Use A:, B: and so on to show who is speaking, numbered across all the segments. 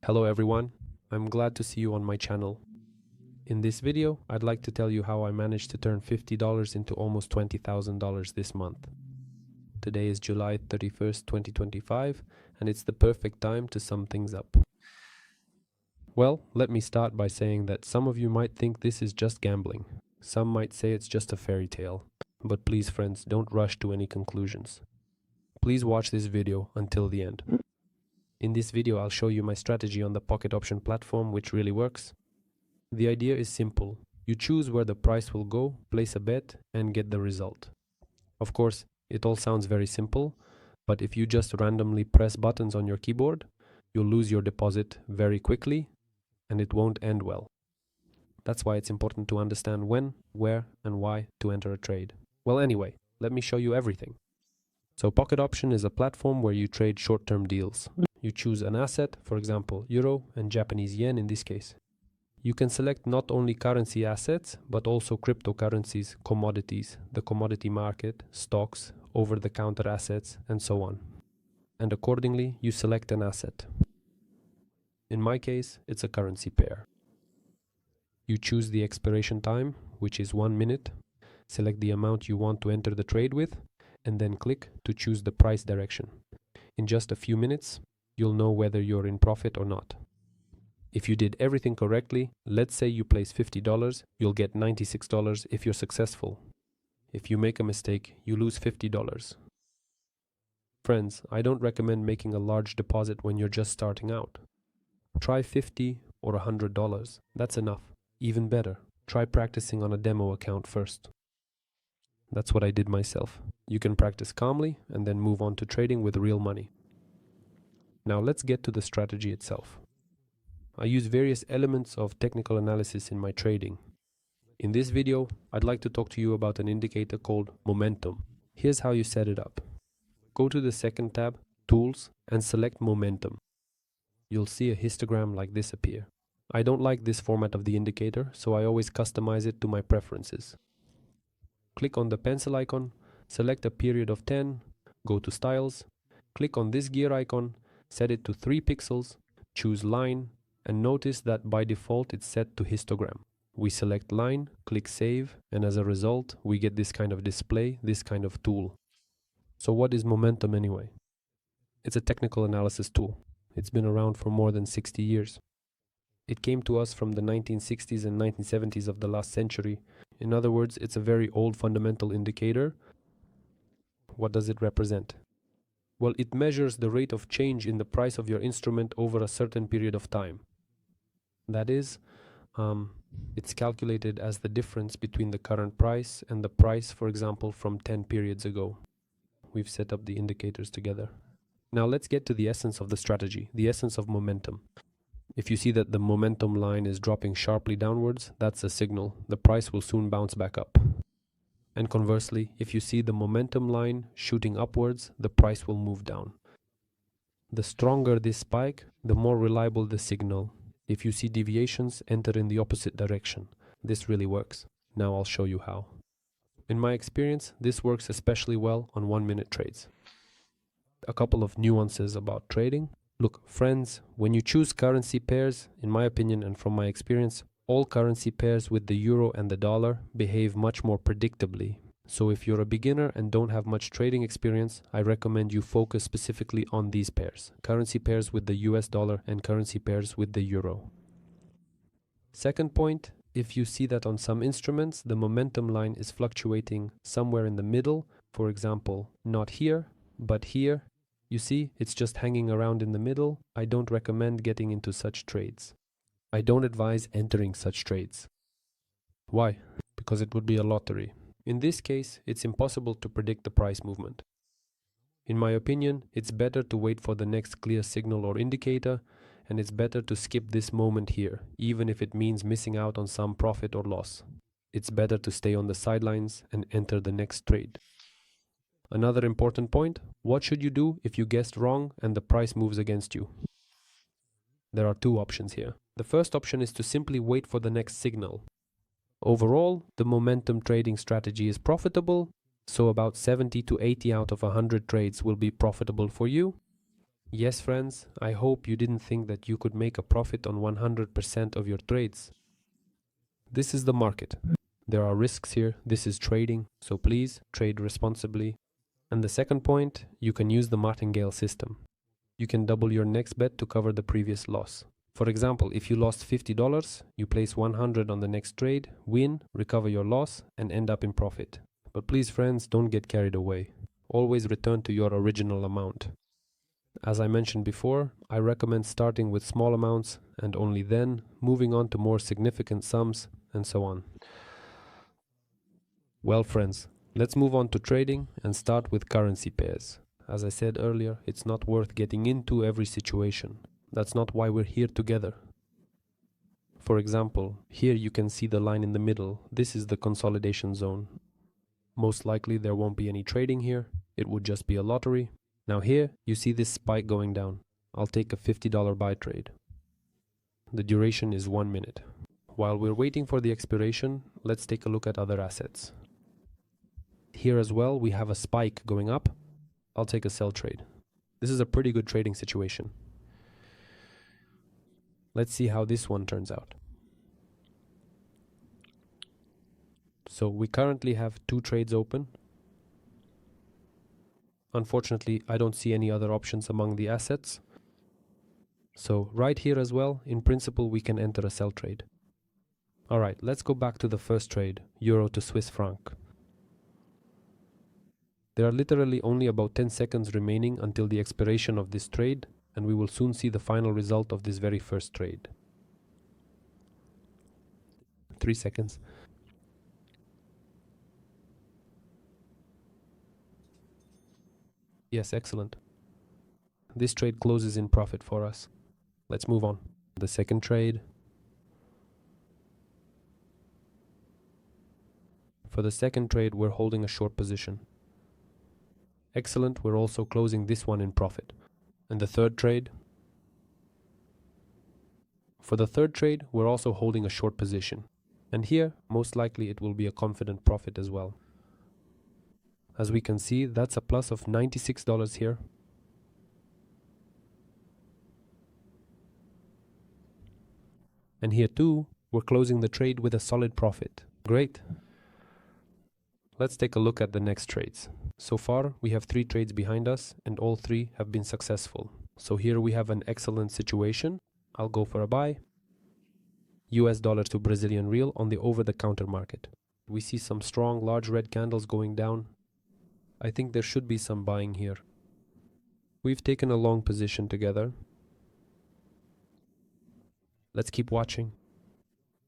A: Hello everyone, I'm glad to see you on my channel. In this video, I'd like to tell you how I managed to turn $50 into almost $20,000 this month. Today is July 31st, 2025, and it's the perfect time to sum things up. Well, let me start by saying that some of you might think this is just gambling. Some might say it's just a fairy tale. But please friends, don't rush to any conclusions. Please watch this video until the end. In this video, I'll show you my strategy on the pocket option platform, which really works. The idea is simple. You choose where the price will go, place a bet, and get the result. Of course, it all sounds very simple, but if you just randomly press buttons on your keyboard, you'll lose your deposit very quickly, and it won't end well. That's why it's important to understand when, where, and why to enter a trade. Well, anyway, let me show you everything. So Pocket Option is a platform where you trade short-term deals. You choose an asset, for example, euro and Japanese yen in this case. You can select not only currency assets, but also cryptocurrencies, commodities, the commodity market, stocks, over-the-counter assets, and so on. And accordingly, you select an asset. In my case, it's a currency pair. You choose the expiration time, which is 1 minute, select the amount you want to enter the trade with, and then click to choose the price direction. In just a few minutes, you'll know whether you're in profit or not. If you did everything correctly, let's say you place $50, you'll get $96 if you're successful. If you make a mistake, you lose $50. Friends, I don't recommend making a large deposit when you're just starting out. Try $50 or $100. That's enough. Even better, try practicing on a demo account first. That's what I did myself. You can practice calmly and then move on to trading with real money. Now let's get to the strategy itself. I use various elements of technical analysis in my trading. In this video, I'd like to talk to you about an indicator called momentum. Here's how you set it up. Go to the second tab, Tools, and select Momentum. You'll see a histogram like this appear. I don't like this format of the indicator, so I always customize it to my preferences. Click on the pencil icon, select a period of 10, go to Styles, click on this gear icon, set it to 3 pixels, choose Line, and notice that by default it's set to histogram. We select Line, click Save, and as a result, we get this kind of display, this kind of tool. So what is momentum anyway? It's a technical analysis tool. It's been around for more than 60 years. It came to us from the 1960s and 1970s of the last century. In other words, it's a very old fundamental indicator. What does it represent? Well, it measures the rate of change in the price of your instrument over a certain period of time. That is, it's calculated as the difference between the current price and the price, for example, from 10 periods ago. We've set up the indicators together. Now let's get to the essence of the strategy, the essence of momentum. If you see that the momentum line is dropping sharply downwards, that's a signal. The price will soon bounce back up. And conversely, if you see the momentum line shooting upwards, the price will move down. The stronger this spike, the more reliable the signal. If you see deviations, enter in the opposite direction. This really works. Now I'll show you how. In my experience, this works especially well on 1-minute trades. A couple of nuances about trading. Look, friends, when you choose currency pairs, in my opinion and from my experience, all currency pairs with the euro and the dollar behave much more predictably. So if you're a beginner and don't have much trading experience, I recommend you focus specifically on these pairs. Currency pairs with the US dollar and currency pairs with the euro. Second point, if you see that on some instruments, the momentum line is fluctuating somewhere in the middle, for example, not here, but here, you see, it's just hanging around in the middle. I don't recommend getting into such trades. I don't advise entering such trades. Why? Because it would be a lottery. In this case, it's impossible to predict the price movement. In my opinion, it's better to wait for the next clear signal or indicator, and it's better to skip this moment here, even if it means missing out on some profit or loss. It's better to stay on the sidelines and enter the next trade. Another important point, what should you do if you guessed wrong and the price moves against you? There are 2 options here. The first option is to simply wait for the next signal. Overall, the momentum trading strategy is profitable, so about 70 to 80 out of 100 trades will be profitable for you. Yes, friends, I hope you didn't think that you could make a profit on 100% of your trades. This is the market. There are risks here. This is trading, so please trade responsibly. And the second point, you can use the martingale system. You can double your next bet to cover the previous loss. For example, if you lost $50, you place 100 on the next trade, win, recover your loss, and end up in profit. But please, friends, don't get carried away. Always return to your original amount. As I mentioned before, I recommend starting with small amounts and only then moving on to more significant sums and so on. Well, friends, let's move on to trading and start with currency pairs. As I said earlier, it's not worth getting into every situation. That's not why we're here together. For example, here you can see the line in the middle. This is the consolidation zone. Most likely there won't be any trading here. It would just be a lottery. Now here you see this spike going down. I'll take a $50 buy trade. The duration is 1 minute. While we're waiting for the expiration, let's take a look at other assets. Here as well we have a spike going up. I'll take a sell trade. This is a pretty good trading situation. Let's see how this one turns out. So we currently have 2 trades open. Unfortunately, I don't see any other options among the assets. So right here as well, in principle, we can enter a sell trade. Alright, let's go back to the first trade, Euro to Swiss franc. There are literally only about 10 seconds remaining until the expiration of this trade, and we will soon see the final result of this very first trade. 3 seconds. Yes, excellent. This trade closes in profit for us. Let's move on. The second trade. For the second trade, we're holding a short position. Excellent, we're also closing this one in profit. And the third trade. For the third trade, we're also holding a short position. And here, most likely it will be a confident profit as well. As we can see, that's a plus of $96 here. And here too, we're closing the trade with a solid profit. Great. Let's take a look at the next trades. So far, we have 3 trades behind us and all 3 have been successful. So here we have an excellent situation. I'll go for a buy. US dollar to Brazilian real on the over-the-counter market. We see some strong large red candles going down. I think there should be some buying here. We've taken a long position together. Let's keep watching.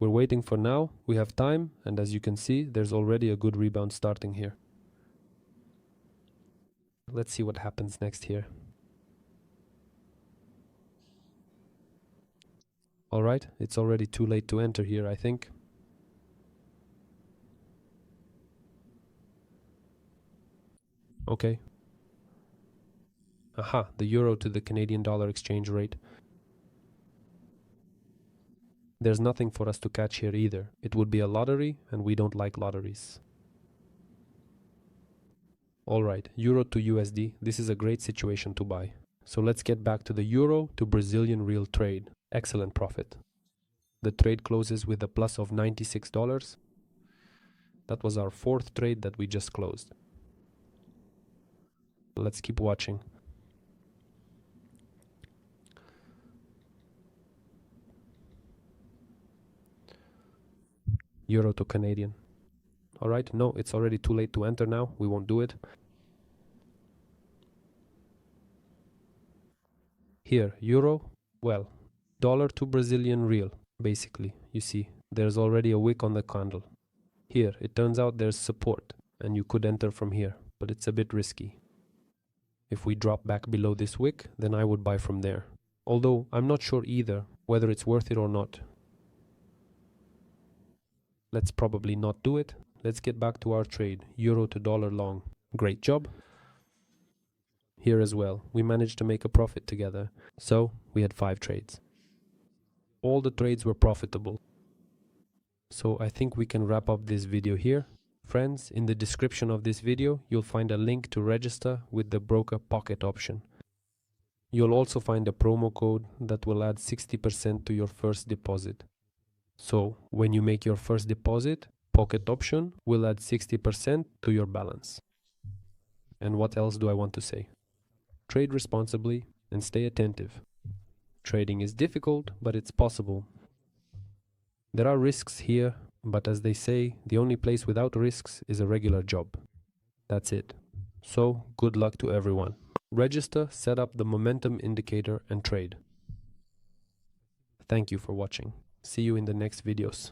A: We're waiting for now. We have time, and as you can see, there's already a good rebound starting here. Let's see what happens next here. Alright, it's already too late to enter here, I think. Okay. Aha, the euro to the Canadian dollar exchange rate. There's nothing for us to catch here either. It would be a lottery, and we don't like lotteries. Alright, euro to USD. This is a great situation to buy. So let's get back to the euro to Brazilian real trade. Excellent profit. The trade closes with a plus of $96. That was our 4th trade that we just closed. Let's keep watching. Euro to Canadian. Alright, no, it's already too late to enter now. We won't do it. Here, euro, well, dollar to Brazilian real, basically. You see, there's already a wick on the candle. Here, it turns out there's support, and you could enter from here, but it's a bit risky. If we drop back below this wick, then I would buy from there. Although, I'm not sure either, whether it's worth it or not. Let's probably not do it. Let's get back to our trade, euro to dollar long. Great job. Here as well, we managed to make a profit together. So, we had 5 trades. All the trades were profitable. So I think we can wrap up this video here. Friends, in the description of this video, you'll find a link to register with the broker pocket option. You'll also find a promo code that will add 60% to your first deposit. So when you make your first deposit, Pocket Option will add 60% to your balance. And what else do I want to say? Trade responsibly and stay attentive. Trading is difficult, but it's possible. There are risks here, but as they say, the only place without risks is a regular job. That's it. So, good luck to everyone. Register, set up the momentum indicator and trade. Thank you for watching. See you in the next videos.